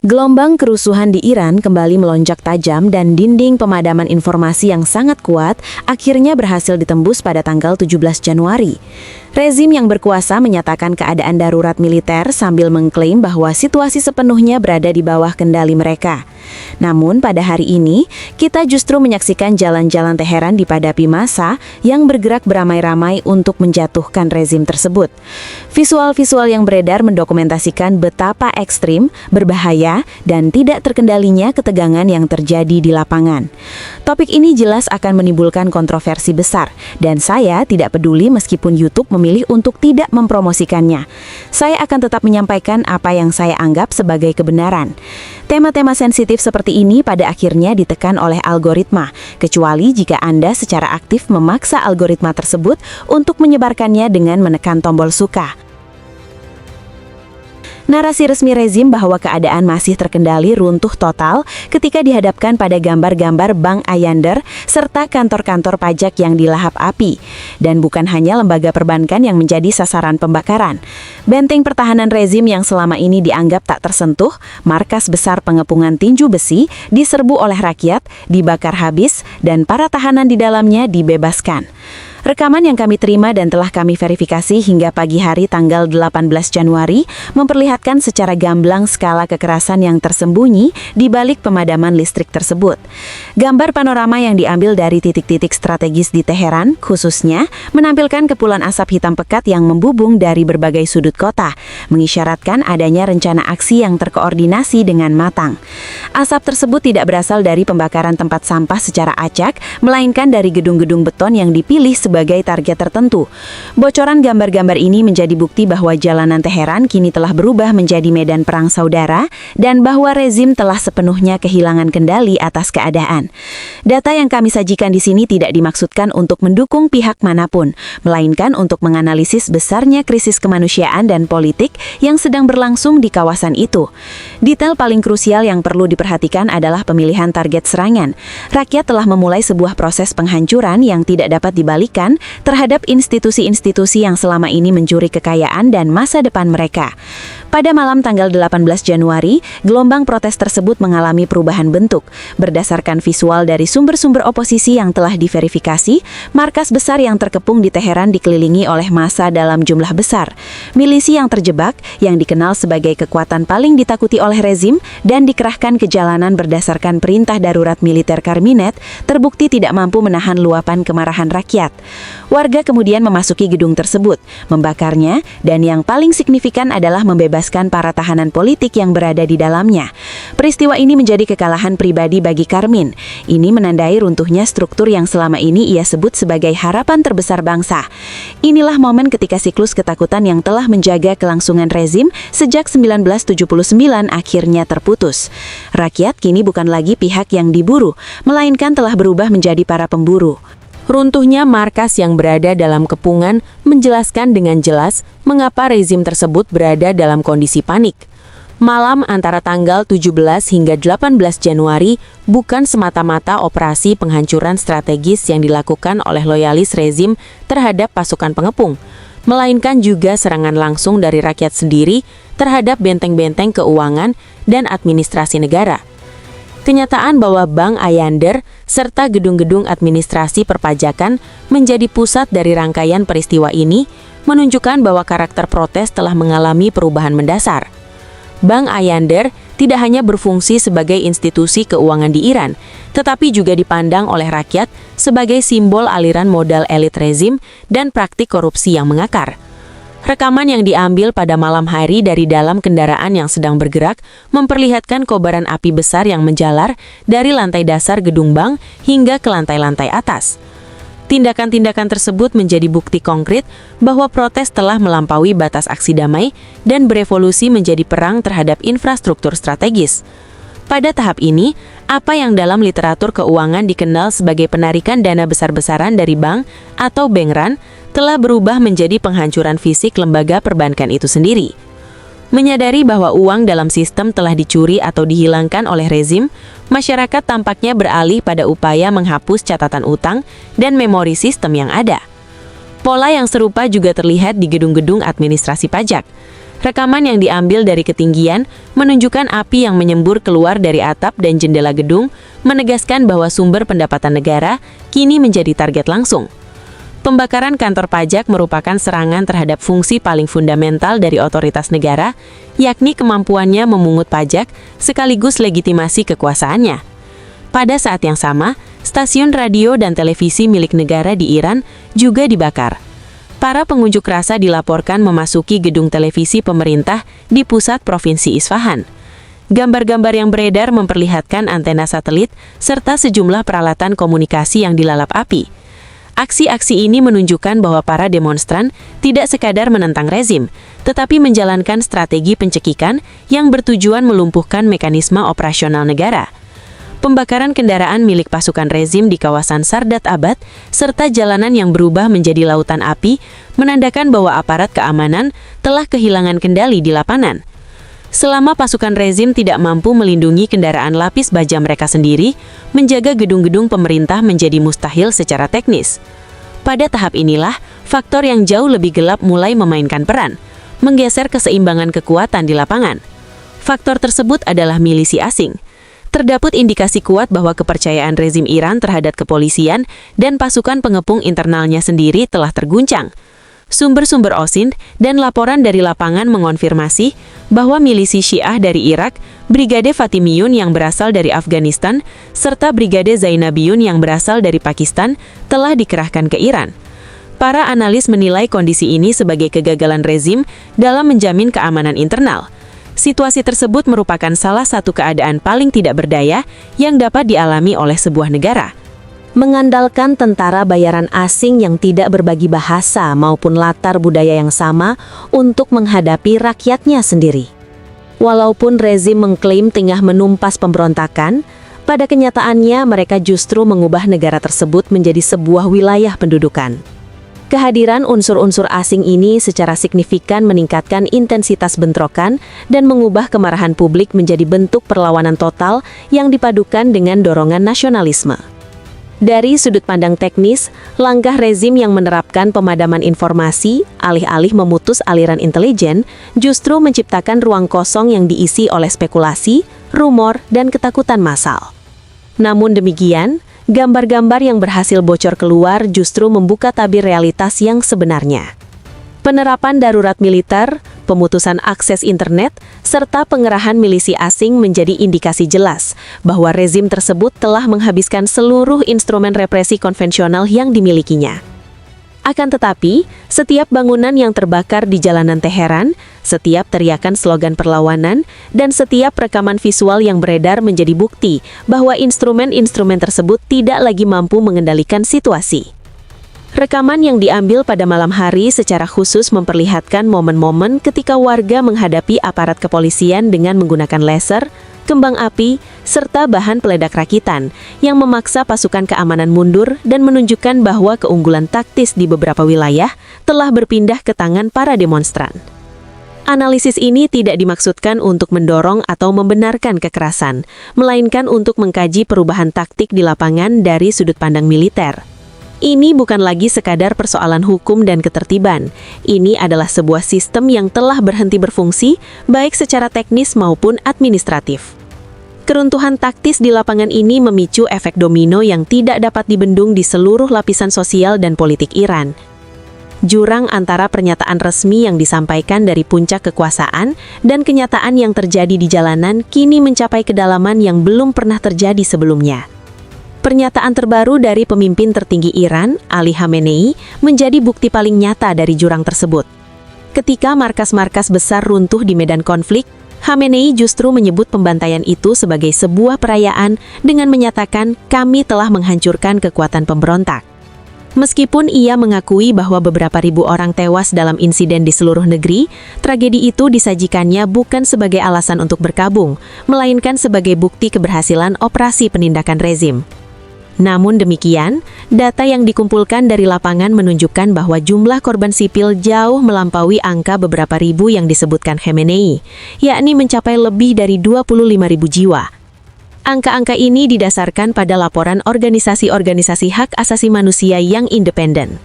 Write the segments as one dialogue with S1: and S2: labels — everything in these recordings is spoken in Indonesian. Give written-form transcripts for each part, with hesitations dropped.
S1: Gelombang kerusuhan di Iran kembali melonjak tajam dan dinding pemadaman informasi yang sangat kuat akhirnya berhasil ditembus pada tanggal 17 Januari. Rezim yang berkuasa menyatakan keadaan darurat militer sambil mengklaim bahwa situasi sepenuhnya berada di bawah kendali mereka. Namun pada hari ini, kita justru menyaksikan jalan-jalan Teheran dipadapi massa yang bergerak beramai-ramai untuk menjatuhkan rezim tersebut. Visual-visual yang beredar mendokumentasikan betapa ekstrim, berbahaya, dan tidak terkendalinya ketegangan yang terjadi di lapangan. Topik ini jelas akan menimbulkan kontroversi besar, dan saya tidak peduli meskipun YouTube memilih untuk tidak mempromosikannya. Saya akan tetap menyampaikan apa yang saya anggap sebagai kebenaran. Tema-tema sensitif seperti ini pada akhirnya ditekan oleh algoritma, kecuali jika Anda secara aktif memaksa algoritma tersebut untuk menyebarkannya dengan menekan tombol suka. Narasi resmi rezim bahwa keadaan masih terkendali runtuh total ketika dihadapkan pada gambar-gambar Bank Ayander serta kantor-kantor pajak yang dilahap api. Dan bukan hanya lembaga perbankan yang menjadi sasaran pembakaran. Benteng pertahanan rezim yang selama ini dianggap tak tersentuh, markas besar pengepungan tinju besi, diserbu oleh rakyat, dibakar habis, dan para tahanan di dalamnya dibebaskan. Rekaman yang kami terima dan telah kami verifikasi hingga pagi hari tanggal 18 Januari memperlihatkan secara gamblang skala kekerasan yang tersembunyi di balik pemadaman listrik tersebut. Gambar panorama yang diambil dari titik-titik strategis di Teheran, khususnya, menampilkan kepulan asap hitam pekat yang membubung dari berbagai sudut kota, mengisyaratkan adanya rencana aksi yang terkoordinasi dengan matang. Asap tersebut tidak berasal dari pembakaran tempat sampah secara acak, melainkan dari gedung-gedung beton yang dipilih sebagai target tertentu. Bocoran gambar-gambar ini menjadi bukti bahwa jalanan Teheran kini telah berubah menjadi medan perang saudara dan bahwa rezim telah sepenuhnya kehilangan kendali atas keadaan. Data yang kami sajikan di sini tidak dimaksudkan untuk mendukung pihak manapun, melainkan untuk menganalisis besarnya krisis kemanusiaan dan politik yang sedang berlangsung di kawasan itu. Detail paling krusial yang perlu diperhatikan adalah pemilihan target serangan. Rakyat telah memulai sebuah proses penghancuran yang tidak dapat dibalikan terhadap institusi-institusi yang selama ini mencuri kekayaan dan masa depan mereka. Pada malam tanggal 18 Januari, gelombang protes tersebut mengalami perubahan bentuk. Berdasarkan visual dari sumber-sumber oposisi yang telah diverifikasi, markas besar yang terkepung di Teheran dikelilingi oleh massa dalam jumlah besar. Milisi yang terjebak, yang dikenal sebagai kekuatan paling ditakuti oleh rezim, dan dikerahkan ke jalanan berdasarkan perintah darurat militer Karminet, terbukti tidak mampu menahan luapan kemarahan rakyat. Warga kemudian memasuki gedung tersebut, membakarnya, dan yang paling signifikan adalah membebaskan para tahanan politik yang berada di dalamnya. Peristiwa ini menjadi kekalahan pribadi bagi Karmin. Ini menandai runtuhnya struktur yang selama ini ia sebut sebagai harapan terbesar bangsa. Inilah momen ketika siklus ketakutan yang telah menjaga kelangsungan rezim sejak 1979 akhirnya terputus. Rakyat kini bukan lagi pihak yang diburu, melainkan telah berubah menjadi para pemburu. Runtuhnya markas yang berada dalam kepungan menjelaskan dengan jelas mengapa rezim tersebut berada dalam kondisi panik. Malam antara tanggal 17 hingga 18 Januari bukan semata-mata operasi penghancuran strategis yang dilakukan oleh loyalis rezim terhadap pasukan pengepung, melainkan juga serangan langsung dari rakyat sendiri terhadap benteng-benteng keuangan dan administrasi negara. Kenyataan bahwa Bank Ayander serta gedung-gedung administrasi perpajakan menjadi pusat dari rangkaian peristiwa ini menunjukkan bahwa karakter protes telah mengalami perubahan mendasar. Bank Ayander tidak hanya berfungsi sebagai institusi keuangan di Iran, tetapi juga dipandang oleh rakyat sebagai simbol aliran modal elit rezim dan praktik korupsi yang mengakar. Rekaman yang diambil pada malam hari dari dalam kendaraan yang sedang bergerak memperlihatkan kobaran api besar yang menjalar dari lantai dasar gedung bank hingga ke lantai-lantai atas. Tindakan-tindakan tersebut menjadi bukti konkret bahwa protes telah melampaui batas aksi damai dan berevolusi menjadi perang terhadap infrastruktur strategis. Pada tahap ini, apa yang dalam literatur keuangan dikenal sebagai penarikan dana besar-besaran dari bank atau bank run telah berubah menjadi penghancuran fisik lembaga perbankan itu sendiri. Menyadari bahwa uang dalam sistem telah dicuri atau dihilangkan oleh rezim, masyarakat tampaknya beralih pada upaya menghapus catatan utang dan memori sistem yang ada. Pola yang serupa juga terlihat di gedung-gedung administrasi pajak.
S2: Rekaman yang diambil dari ketinggian menunjukkan api yang menyembur keluar dari atap dan jendela gedung, menegaskan bahwa sumber pendapatan negara kini menjadi target langsung. Pembakaran kantor pajak merupakan serangan terhadap fungsi paling fundamental dari otoritas negara, yakni kemampuannya memungut pajak sekaligus legitimasi kekuasaannya. Pada saat yang sama, stasiun radio dan televisi milik negara di Iran juga dibakar. Para pengunjuk rasa dilaporkan memasuki gedung televisi pemerintah di pusat provinsi Isfahan. Gambar-gambar yang beredar memperlihatkan antena satelit serta sejumlah peralatan komunikasi yang dilalap api. Aksi-aksi ini menunjukkan bahwa para demonstran tidak sekadar menentang rezim, tetapi menjalankan strategi pencekikan yang bertujuan melumpuhkan mekanisme operasional negara. Pembakaran kendaraan milik pasukan rezim di kawasan Sardat Abad, serta jalanan yang berubah menjadi lautan api, menandakan bahwa aparat keamanan telah kehilangan kendali di lapangan. Selama pasukan rezim tidak mampu melindungi kendaraan lapis baja mereka sendiri, menjaga gedung-gedung pemerintah menjadi mustahil secara teknis. Pada tahap inilah, faktor yang jauh lebih gelap mulai memainkan peran, menggeser keseimbangan kekuatan di lapangan. Faktor tersebut adalah milisi asing. Terdapat indikasi kuat bahwa kepercayaan rezim Iran terhadap kepolisian dan pasukan pengepung internalnya sendiri telah terguncang. Sumber-sumber OSINT dan laporan dari lapangan mengonfirmasi bahwa milisi Syiah dari Irak, Brigade Fatimiyun yang berasal dari Afghanistan, serta Brigade Zainabiyun yang berasal dari Pakistan telah dikerahkan ke Iran. Para analis menilai kondisi ini sebagai kegagalan rezim dalam menjamin keamanan internal. Situasi tersebut merupakan salah satu keadaan paling tidak berdaya yang dapat dialami oleh sebuah negara.
S1: Mengandalkan tentara bayaran asing yang tidak berbagi bahasa maupun latar budaya yang sama untuk menghadapi rakyatnya sendiri. Walaupun rezim mengklaim tengah menumpas pemberontakan, pada kenyataannya mereka justru mengubah negara tersebut menjadi sebuah wilayah pendudukan. Kehadiran unsur-unsur asing ini secara signifikan meningkatkan intensitas bentrokan dan mengubah kemarahan publik menjadi bentuk perlawanan total yang dipadukan dengan dorongan nasionalisme. Dari sudut pandang teknis, langkah rezim yang menerapkan pemadaman informasi, alih-alih memutus aliran intelijen, justru menciptakan ruang kosong yang diisi oleh spekulasi, rumor, dan ketakutan massal. Namun demikian, gambar-gambar yang berhasil bocor keluar justru membuka tabir realitas yang sebenarnya. Penerapan darurat militer, pemutusan akses internet, serta pengerahan milisi asing menjadi indikasi jelas bahwa rezim tersebut telah menghabiskan seluruh instrumen represi konvensional yang dimilikinya. Akan tetapi, setiap bangunan yang terbakar di jalanan Teheran, setiap teriakan slogan perlawanan, dan setiap rekaman visual yang beredar menjadi bukti bahwa instrumen-instrumen tersebut tidak lagi mampu mengendalikan situasi. Rekaman yang diambil pada malam hari secara khusus memperlihatkan momen-momen ketika warga menghadapi aparat kepolisian dengan menggunakan laser, kembang api, serta bahan peledak rakitan yang memaksa pasukan keamanan mundur dan menunjukkan bahwa keunggulan taktis di beberapa wilayah telah berpindah ke tangan para demonstran. Analisis ini tidak dimaksudkan untuk mendorong atau membenarkan kekerasan, melainkan untuk mengkaji perubahan taktik di lapangan dari sudut pandang militer. Ini bukan lagi sekadar persoalan hukum dan ketertiban. Ini adalah sebuah sistem yang telah berhenti berfungsi, baik secara teknis maupun administratif. Keruntuhan taktis di lapangan ini memicu efek domino yang tidak dapat dibendung di seluruh lapisan sosial dan politik Iran. Jurang antara pernyataan resmi yang disampaikan dari puncak kekuasaan dan kenyataan yang terjadi di jalanan kini mencapai kedalaman yang belum pernah terjadi sebelumnya. Pernyataan terbaru dari pemimpin tertinggi Iran, Ali Khamenei, menjadi bukti paling nyata dari jurang tersebut. Ketika markas-markas besar runtuh di medan konflik, Khamenei justru menyebut pembantaian itu sebagai sebuah perayaan dengan menyatakan kami telah menghancurkan kekuatan pemberontak. Meskipun ia mengakui bahwa beberapa ribu orang tewas dalam insiden di seluruh negeri, tragedi itu disajikannya bukan sebagai alasan untuk berkabung, melainkan sebagai bukti keberhasilan operasi penindakan rezim. Namun demikian, data yang dikumpulkan dari lapangan menunjukkan bahwa jumlah korban sipil jauh melampaui angka beberapa ribu yang disebutkan Khamenei, yakni mencapai lebih dari 25.000 jiwa. Angka-angka ini didasarkan pada laporan organisasi-organisasi hak asasi manusia yang independen.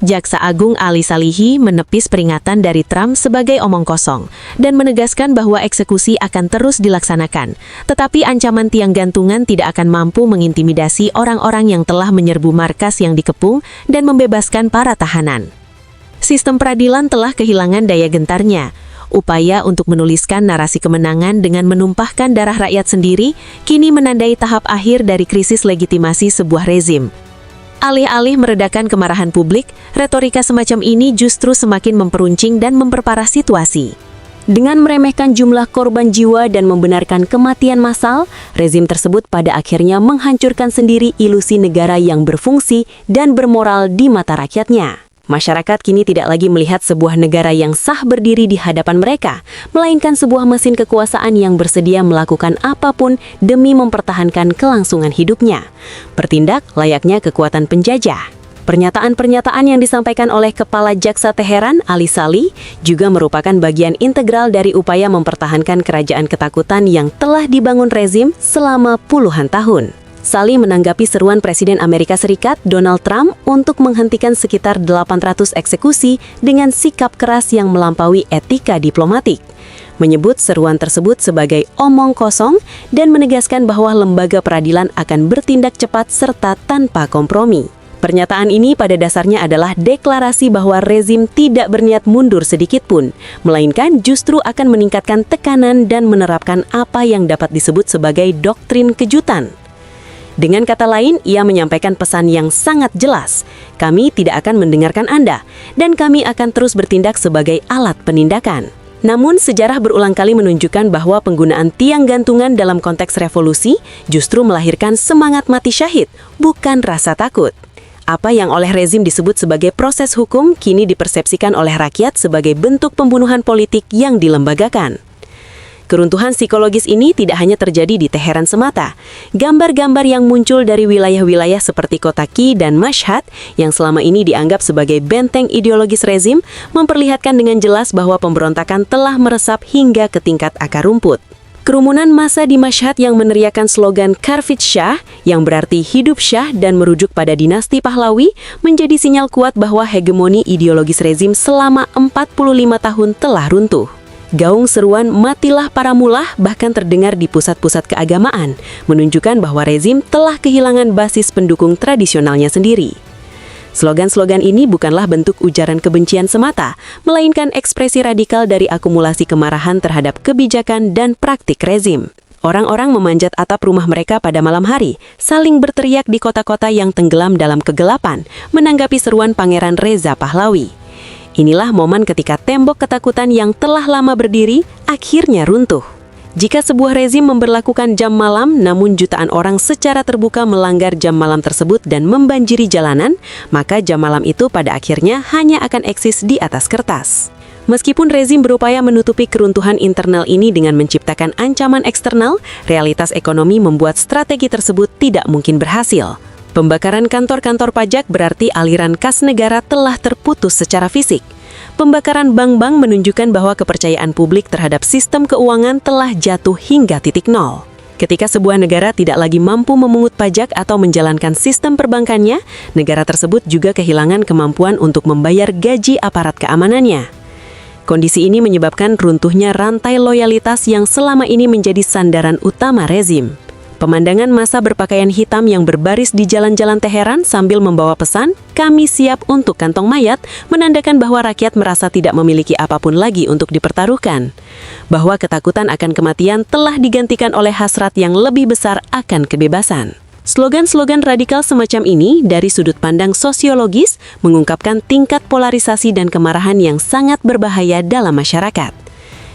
S2: Jaksa Agung Ali Salihi menepis peringatan dari Trump sebagai omong kosong dan menegaskan bahwa eksekusi akan terus dilaksanakan. Tetapi ancaman tiang gantungan tidak akan mampu mengintimidasi orang-orang yang telah menyerbu markas yang dikepung dan membebaskan para tahanan. Sistem peradilan telah kehilangan daya gentarnya. Upaya untuk menuliskan narasi kemenangan dengan menumpahkan darah rakyat sendiri kini menandai tahap akhir dari krisis legitimasi sebuah rezim. Alih-alih meredakan kemarahan publik, retorika semacam ini justru semakin memperuncing dan memperparah situasi.
S3: Dengan meremehkan jumlah korban jiwa dan membenarkan kematian massal, rezim tersebut pada akhirnya menghancurkan sendiri ilusi negara yang berfungsi dan bermoral di mata rakyatnya. Masyarakat kini tidak lagi melihat sebuah negara yang sah berdiri di hadapan mereka, melainkan sebuah mesin kekuasaan yang bersedia melakukan apapun demi mempertahankan kelangsungan hidupnya. Bertindak layaknya kekuatan penjajah. Pernyataan-pernyataan yang disampaikan oleh Kepala Jaksa Teheran, Ali Salih, juga merupakan bagian integral dari upaya mempertahankan kerajaan ketakutan yang telah dibangun rezim selama puluhan tahun. Salih menanggapi seruan Presiden Amerika Serikat, Donald Trump, untuk menghentikan sekitar 800 eksekusi dengan sikap keras yang melampaui etika diplomatik. Menyebut seruan tersebut sebagai omong kosong dan menegaskan bahwa lembaga peradilan akan bertindak cepat serta tanpa kompromi. Pernyataan ini pada dasarnya adalah deklarasi bahwa rezim tidak berniat mundur sedikit pun, melainkan justru akan meningkatkan tekanan dan menerapkan apa yang dapat disebut sebagai doktrin kejutan. Dengan kata lain, ia menyampaikan pesan yang sangat jelas. Kami tidak akan mendengarkan Anda, dan kami akan terus bertindak sebagai alat penindakan. Namun, sejarah berulang kali menunjukkan bahwa penggunaan tiang gantungan dalam konteks revolusi justru melahirkan semangat mati syahid, bukan rasa takut. Apa yang oleh rezim disebut sebagai proses hukum, kini dipersepsikan oleh rakyat sebagai bentuk pembunuhan politik yang dilembagakan. Keruntuhan psikologis ini tidak hanya terjadi di Teheran semata. Gambar-gambar yang muncul dari wilayah-wilayah seperti kota Qi dan Mashhad yang selama ini dianggap sebagai benteng ideologis rezim memperlihatkan dengan jelas bahwa pemberontakan telah meresap hingga ke tingkat akar rumput. Kerumunan massa di Mashhad yang meneriakan slogan Karfit Shah yang berarti hidup Shah dan merujuk pada dinasti Pahlawi menjadi sinyal kuat bahwa hegemoni ideologis rezim selama 45 tahun telah runtuh. Gaung seruan "Matilah para mullah" bahkan terdengar di pusat-pusat keagamaan, menunjukkan bahwa rezim telah kehilangan basis pendukung tradisionalnya sendiri. Slogan-slogan ini bukanlah bentuk ujaran kebencian semata, melainkan ekspresi radikal dari akumulasi kemarahan terhadap kebijakan dan praktik rezim. Orang-orang memanjat atap rumah mereka pada malam hari, saling berteriak di kota-kota yang tenggelam dalam kegelapan, menanggapi seruan Pangeran Reza Pahlawi. Inilah momen ketika tembok ketakutan yang telah lama berdiri akhirnya runtuh. Jika sebuah rezim memberlakukan jam malam, namun jutaan orang secara terbuka melanggar jam malam tersebut dan membanjiri jalanan, maka jam malam itu pada akhirnya hanya akan eksis di atas kertas. Meskipun rezim berupaya menutupi keruntuhan internal ini dengan menciptakan ancaman eksternal, realitas ekonomi membuat strategi tersebut tidak mungkin berhasil. Pembakaran kantor-kantor pajak berarti aliran kas negara telah terputus secara fisik. Pembakaran bank-bank menunjukkan bahwa kepercayaan publik terhadap sistem keuangan telah jatuh hingga titik nol. Ketika sebuah negara tidak lagi mampu memungut pajak atau menjalankan sistem perbankannya, negara tersebut juga kehilangan kemampuan untuk membayar gaji aparat keamanannya. Kondisi ini menyebabkan runtuhnya rantai loyalitas yang selama ini menjadi sandaran utama rezim. Pemandangan massa berpakaian hitam yang berbaris di jalan-jalan Teheran sambil membawa pesan, "Kami siap untuk kantong mayat," menandakan bahwa rakyat merasa tidak memiliki apapun lagi untuk dipertaruhkan. Bahwa ketakutan akan kematian telah digantikan oleh hasrat yang lebih besar akan kebebasan. Slogan-slogan radikal semacam ini dari sudut pandang sosiologis mengungkapkan tingkat polarisasi dan kemarahan yang sangat berbahaya dalam masyarakat.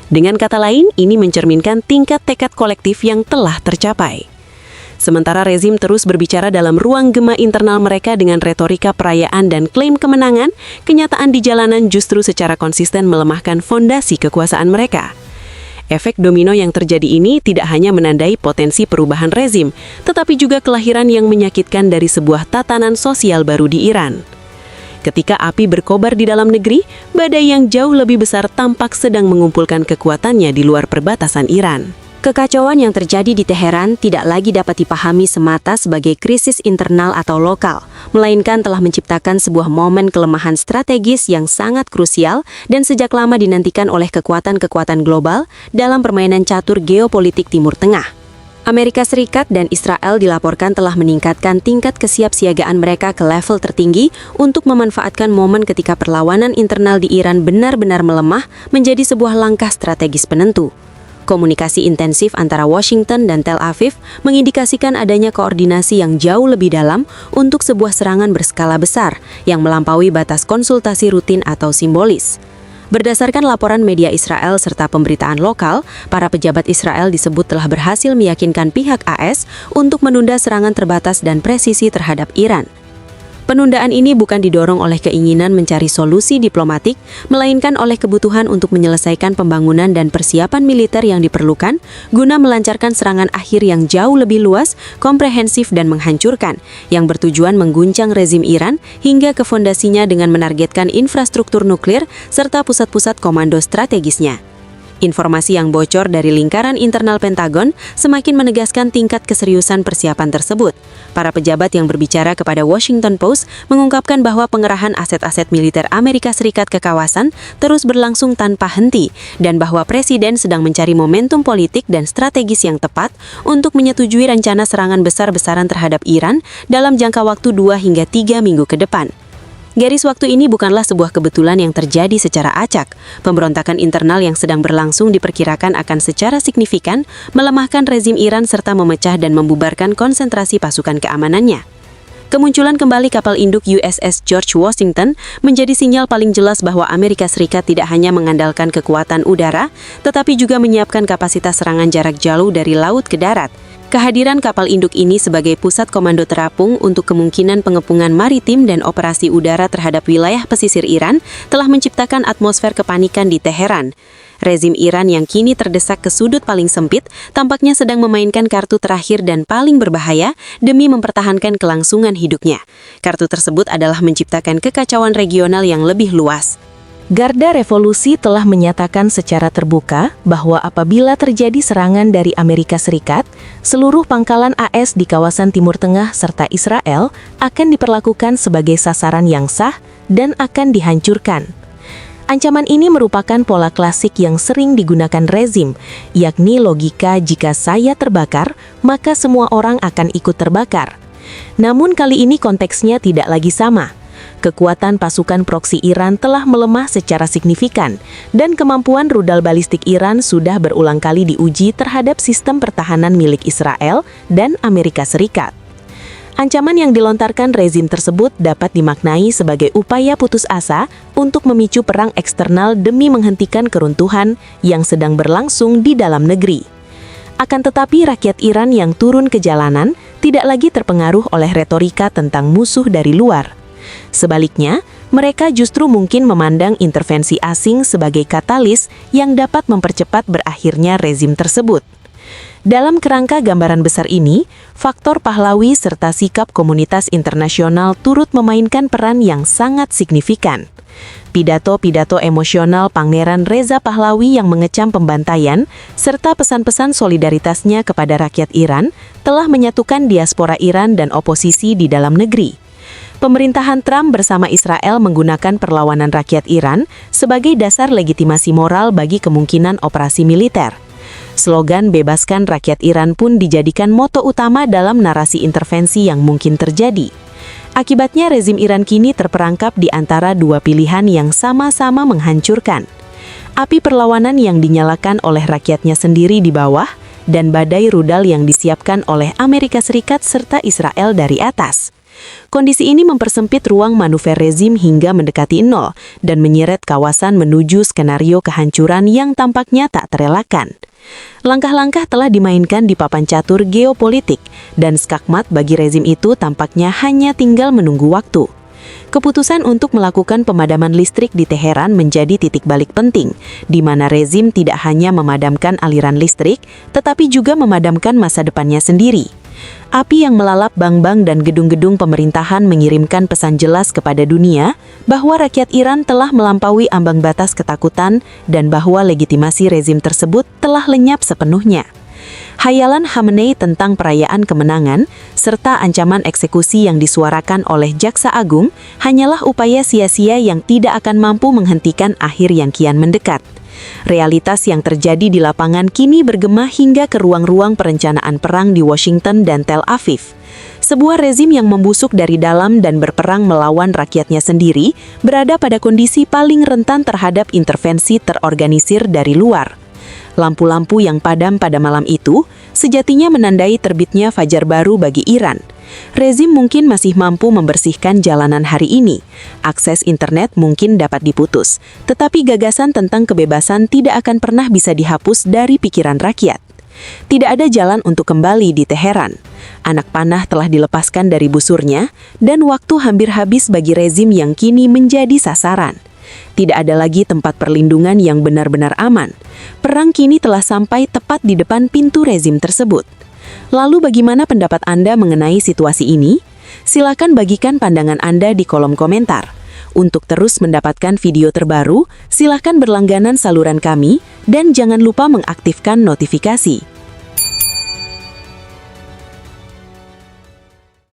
S3: Dengan kata lain, ini mencerminkan tingkat tekad kolektif yang telah tercapai. Sementara rezim terus berbicara dalam ruang gema internal mereka dengan retorika perayaan dan klaim kemenangan, kenyataan di jalanan justru secara konsisten melemahkan fondasi kekuasaan mereka. Efek domino yang terjadi ini tidak hanya menandai potensi perubahan rezim, tetapi juga kelahiran yang menyakitkan dari sebuah tatanan sosial baru di Iran. Ketika api berkobar di dalam negeri, badai yang jauh lebih besar tampak sedang mengumpulkan kekuatannya di luar perbatasan Iran. Kekacauan yang terjadi di Teheran tidak lagi dapat dipahami semata sebagai krisis internal atau lokal, melainkan telah menciptakan sebuah momen kelemahan strategis yang sangat krusial dan sejak lama dinantikan oleh kekuatan-kekuatan global dalam permainan catur geopolitik Timur Tengah. Amerika Serikat dan Israel dilaporkan telah meningkatkan tingkat kesiapsiagaan mereka ke level tertinggi untuk memanfaatkan momen ketika perlawanan internal di Iran benar-benar melemah menjadi sebuah langkah strategis penentu. Komunikasi intensif antara Washington dan Tel Aviv mengindikasikan adanya koordinasi yang jauh lebih dalam untuk sebuah serangan berskala besar yang melampaui batas konsultasi rutin atau simbolis. Berdasarkan laporan media Israel serta pemberitaan lokal, para pejabat Israel disebut telah berhasil meyakinkan pihak AS untuk menunda serangan terbatas dan presisi terhadap Iran. Penundaan ini bukan didorong oleh keinginan mencari solusi diplomatik, melainkan oleh kebutuhan untuk menyelesaikan pembangunan dan persiapan militer yang diperlukan guna melancarkan serangan akhir yang jauh lebih luas, komprehensif dan menghancurkan, yang bertujuan mengguncang rezim Iran hingga ke fondasinya dengan menargetkan infrastruktur nuklir serta pusat-pusat komando strategisnya. Informasi yang bocor dari lingkaran internal Pentagon semakin menegaskan tingkat keseriusan persiapan tersebut. Para pejabat yang berbicara kepada Washington Post mengungkapkan bahwa pengerahan aset-aset militer Amerika Serikat ke kawasan terus berlangsung tanpa henti dan bahwa Presiden sedang mencari momentum politik dan strategis yang tepat untuk menyetujui rencana serangan besar-besaran terhadap Iran dalam jangka waktu 2 hingga 3 minggu ke depan. Garis waktu ini bukanlah sebuah kebetulan yang terjadi secara acak. Pemberontakan internal yang sedang berlangsung diperkirakan akan secara signifikan melemahkan rezim Iran serta memecah dan membubarkan konsentrasi pasukan keamanannya. Kemunculan kembali kapal induk USS George Washington menjadi sinyal paling jelas bahwa Amerika Serikat tidak hanya mengandalkan kekuatan udara, tetapi juga menyiapkan kapasitas serangan jarak jauh dari laut ke darat. Kehadiran kapal induk ini sebagai pusat komando terapung untuk kemungkinan pengepungan maritim dan operasi udara terhadap wilayah pesisir Iran telah menciptakan atmosfer kepanikan di Teheran. Rezim Iran yang kini terdesak ke sudut paling sempit tampaknya sedang memainkan kartu terakhir dan paling berbahaya demi mempertahankan kelangsungan hidupnya. Kartu tersebut adalah menciptakan kekacauan regional yang lebih luas.
S1: Garda Revolusi telah menyatakan secara terbuka bahwa apabila terjadi serangan dari Amerika Serikat, seluruh pangkalan AS di kawasan Timur Tengah serta Israel akan diperlakukan sebagai sasaran yang sah dan akan dihancurkan. Ancaman ini merupakan pola klasik yang sering digunakan rezim, yakni logika jika saya terbakar, maka semua orang akan ikut terbakar. Namun kali ini konteksnya tidak lagi sama. Kekuatan pasukan proksi Iran telah melemah secara signifikan, dan kemampuan rudal balistik Iran sudah berulang kali diuji terhadap sistem pertahanan milik Israel dan Amerika Serikat. Ancaman yang dilontarkan rezim tersebut dapat dimaknai sebagai upaya putus asa untuk memicu perang eksternal demi menghentikan keruntuhan yang sedang berlangsung di dalam negeri. Akan tetapi rakyat Iran yang turun ke jalanan tidak lagi terpengaruh oleh retorika tentang musuh dari luar. Sebaliknya, mereka justru mungkin memandang intervensi asing sebagai katalis yang dapat mempercepat berakhirnya rezim tersebut. Dalam kerangka gambaran besar ini, faktor Pahlawi serta sikap komunitas internasional turut memainkan peran yang sangat signifikan. Pidato-pidato emosional Pangeran Reza Pahlawi yang mengecam pembantaian, serta pesan-pesan solidaritasnya kepada rakyat Iran telah menyatukan diaspora Iran dan oposisi di dalam negeri. Pemerintahan Trump bersama Israel menggunakan perlawanan rakyat Iran sebagai dasar legitimasi moral bagi kemungkinan operasi militer. Slogan "Bebaskan Rakyat Iran" pun dijadikan moto utama dalam narasi intervensi yang mungkin terjadi. Akibatnya rezim Iran kini terperangkap di antara dua pilihan yang sama-sama menghancurkan. Api perlawanan yang dinyalakan oleh rakyatnya sendiri di bawah, dan badai rudal yang disiapkan oleh Amerika Serikat serta Israel dari atas. Kondisi ini mempersempit ruang manuver rezim hingga mendekati nol dan menyeret kawasan menuju skenario kehancuran yang tampaknya tak terelakkan. Langkah-langkah telah dimainkan di papan catur geopolitik dan skakmat bagi rezim itu tampaknya hanya tinggal menunggu waktu. Keputusan untuk melakukan pemadaman listrik di Teheran menjadi titik balik penting, di mana rezim tidak hanya memadamkan aliran listrik, tetapi juga memadamkan masa depannya sendiri. Api yang melalap bank-bank dan gedung-gedung pemerintahan mengirimkan pesan jelas kepada dunia bahwa rakyat Iran telah melampaui ambang batas ketakutan dan bahwa legitimasi rezim tersebut telah lenyap sepenuhnya.
S2: Hayalan Khamenei tentang perayaan kemenangan, serta ancaman eksekusi yang disuarakan oleh Jaksa Agung hanyalah upaya sia-sia yang tidak akan mampu menghentikan akhir yang kian mendekat. Realitas yang terjadi di lapangan kini bergema hingga ke ruang-ruang perencanaan perang di Washington dan Tel Aviv. Sebuah rezim yang membusuk dari dalam dan berperang melawan rakyatnya sendiri berada pada kondisi paling rentan terhadap intervensi terorganisir dari luar. Lampu-lampu yang padam pada malam itu sejatinya menandai terbitnya fajar baru bagi Iran. Rezim mungkin masih mampu membersihkan jalanan hari ini. Akses internet mungkin dapat diputus, tetapi gagasan tentang kebebasan tidak akan pernah bisa dihapus dari pikiran rakyat. Tidak ada jalan untuk kembali di Teheran. Anak panah telah dilepaskan dari busurnya, dan waktu hampir habis bagi rezim yang kini menjadi sasaran. Tidak ada lagi tempat perlindungan yang benar-benar aman. Perang kini telah sampai tepat di depan pintu rezim tersebut. Lalu bagaimana pendapat Anda mengenai situasi ini? Silakan bagikan pandangan Anda di kolom komentar. Untuk terus mendapatkan video terbaru, silakan berlangganan saluran kami dan jangan lupa mengaktifkan notifikasi.